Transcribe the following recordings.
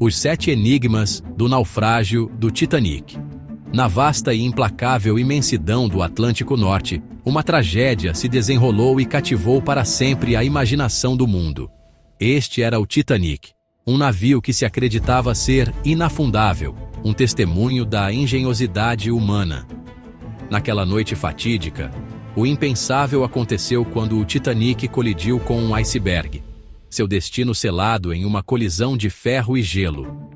Os 7 enigmas do naufrágio do Titanic. Na vasta e implacável imensidão do Atlântico Norte, uma tragédia se desenrolou e cativou para sempre a imaginação do mundo. Este era o Titanic, um navio que se acreditava ser inafundável, um testemunho da engenhosidade humana. Naquela noite fatídica, o impensável aconteceu quando o Titanic colidiu com um iceberg, seu destino selado em uma colisão de ferro e gelo.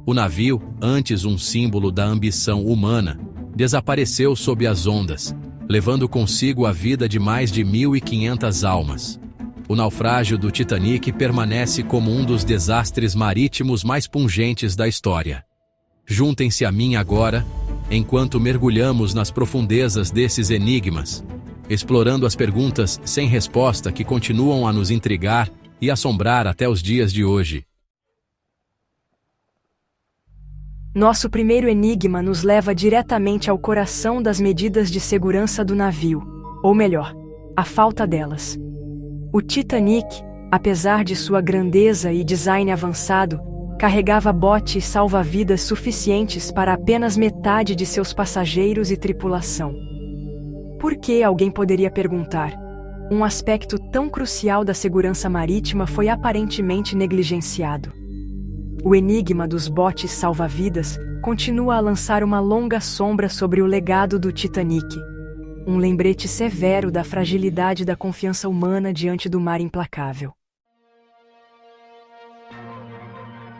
O navio, antes um símbolo da ambição humana, desapareceu sob as ondas, levando consigo a vida de mais de 1.500 almas. O naufrágio do Titanic permanece como um dos desastres marítimos mais pungentes da história. Juntem-se a mim agora, enquanto mergulhamos nas profundezas desses enigmas, explorando as perguntas sem resposta que continuam a nos intrigar e assombrar até os dias de hoje. Nosso primeiro enigma nos leva diretamente ao coração das medidas de segurança do navio, ou melhor, a falta delas. O Titanic, apesar de sua grandeza e design avançado, carregava botes salva-vidas suficientes para apenas metade de seus passageiros e tripulação. Por que, alguém poderia perguntar? Um aspecto tão crucial da segurança marítima foi aparentemente negligenciado. O enigma dos botes salva-vidas continua a lançar uma longa sombra sobre o legado do Titanic, um lembrete severo da fragilidade da confiança humana diante do mar implacável.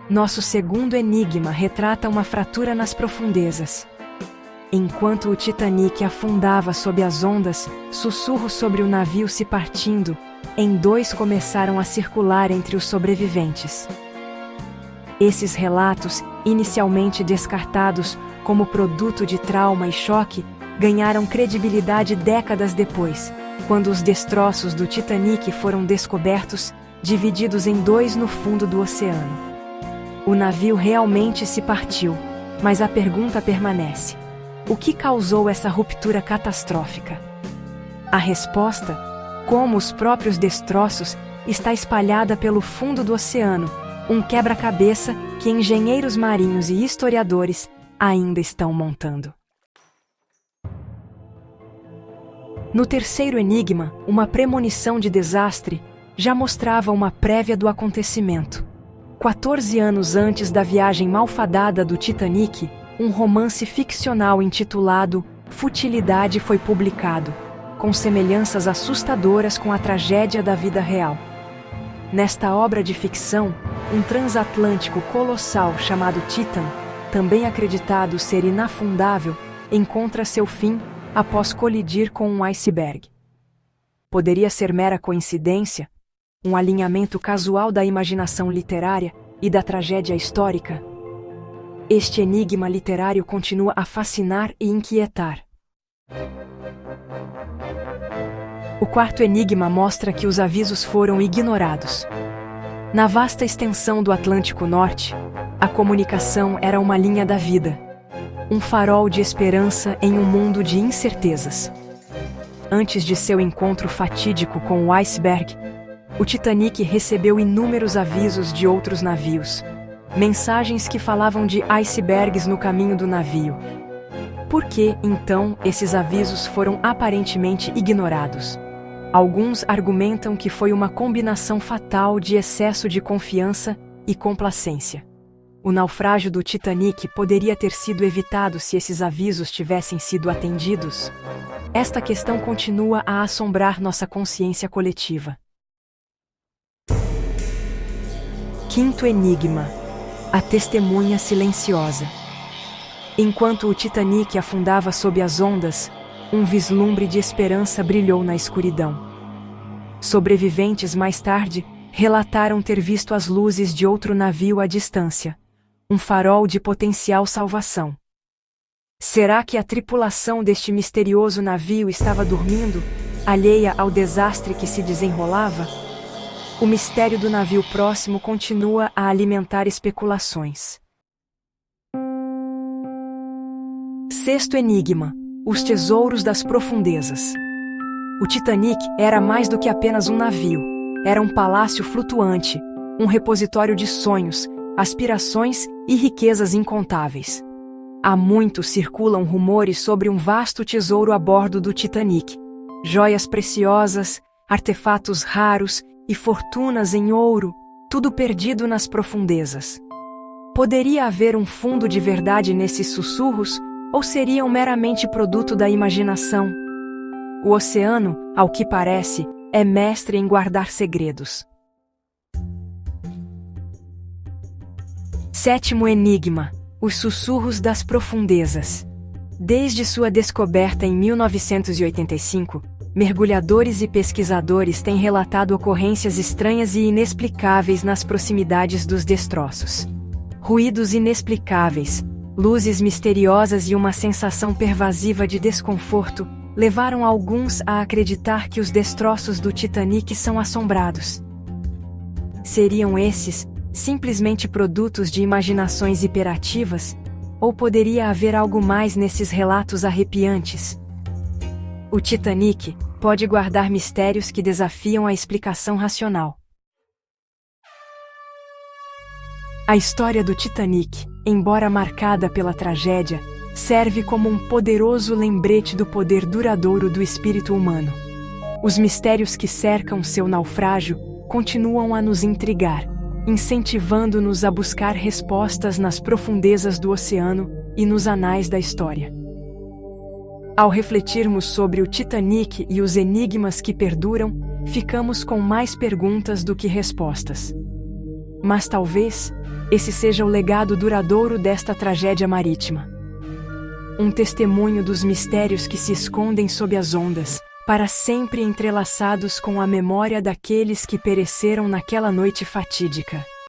Nosso segundo enigma retrata uma fratura nas profundezas. Enquanto o Titanic afundava sob as ondas, sussurros sobre o navio se partindo em dois começaram a circular entre os sobreviventes. Esses relatos, inicialmente descartados como produto de trauma e choque, ganharam credibilidade décadas depois, quando os destroços do Titanic foram descobertos, divididos em dois no fundo do oceano. O navio realmente se partiu, mas a pergunta permanece: o que causou essa ruptura catastrófica? A resposta, como os próprios destroços, está espalhada pelo fundo do oceano, um quebra-cabeça que engenheiros marinhos e historiadores ainda estão montando. No terceiro enigma, uma premonição de desastre já mostrava uma prévia do acontecimento. 14 anos antes da viagem malfadada do Titanic, um romance ficcional intitulado Futilidade foi publicado, com semelhanças assustadoras com a tragédia da vida real. Nesta obra de ficção, um transatlântico colossal chamado Titan, também acreditado ser inafundável, encontra seu fim após colidir com um iceberg. Poderia ser mera coincidência? Um alinhamento casual da imaginação literária e da tragédia histórica? Este enigma literário continua a fascinar e inquietar. O quarto enigma mostra que os avisos foram ignorados. Na vasta extensão do Atlântico Norte, a comunicação era uma linha da vida, um farol de esperança em um mundo de incertezas. Antes de seu encontro fatídico com o iceberg, o Titanic recebeu inúmeros avisos de outros navios, mensagens que falavam de icebergs no caminho do navio. Por que, então, esses avisos foram aparentemente ignorados? Alguns argumentam que foi uma combinação fatal de excesso de confiança e complacência. O naufrágio do Titanic poderia ter sido evitado se esses avisos tivessem sido atendidos? Esta questão continua a assombrar nossa consciência coletiva. Quinto enigma: a testemunha silenciosa. Enquanto o Titanic afundava sob as ondas, um vislumbre de esperança brilhou na escuridão. Sobreviventes mais tarde relataram ter visto as luzes de outro navio à distância, um farol de potencial salvação. Será que a tripulação deste misterioso navio estava dormindo, alheia ao desastre que se desenrolava? O mistério do navio próximo continua a alimentar especulações. Sexto enigma: os tesouros das profundezas. O Titanic era mais do que apenas um navio. Era um palácio flutuante, um repositório de sonhos, aspirações e riquezas incontáveis. Há muito circulam rumores sobre um vasto tesouro a bordo do Titanic. Joias preciosas, artefatos raros e fortunas em ouro, tudo perdido nas profundezas. Poderia haver um fundo de verdade nesses sussurros, ou seriam meramente produto da imaginação? O oceano, ao que parece, é mestre em guardar segredos. Sétimo enigma: os sussurros das profundezas. Desde sua descoberta em 1985, mergulhadores e pesquisadores têm relatado ocorrências estranhas e inexplicáveis nas proximidades dos destroços. Ruídos inexplicáveis, luzes misteriosas e uma sensação pervasiva de desconforto levaram alguns a acreditar que os destroços do Titanic são assombrados. Seriam esses simplesmente produtos de imaginações hiperativas? Ou poderia haver algo mais nesses relatos arrepiantes? O Titanic pode guardar mistérios que desafiam a explicação racional. A história do Titanic, embora marcada pela tragédia, serve como um poderoso lembrete do poder duradouro do espírito humano. Os mistérios que cercam seu naufrágio continuam a nos intrigar, incentivando-nos a buscar respostas nas profundezas do oceano e nos anais da história. Ao refletirmos sobre o Titanic e os enigmas que perduram, ficamos com mais perguntas do que respostas. Mas talvez esse seja o legado duradouro desta tragédia marítima. Um testemunho dos mistérios que se escondem sob as ondas, para sempre entrelaçados com a memória daqueles que pereceram naquela noite fatídica.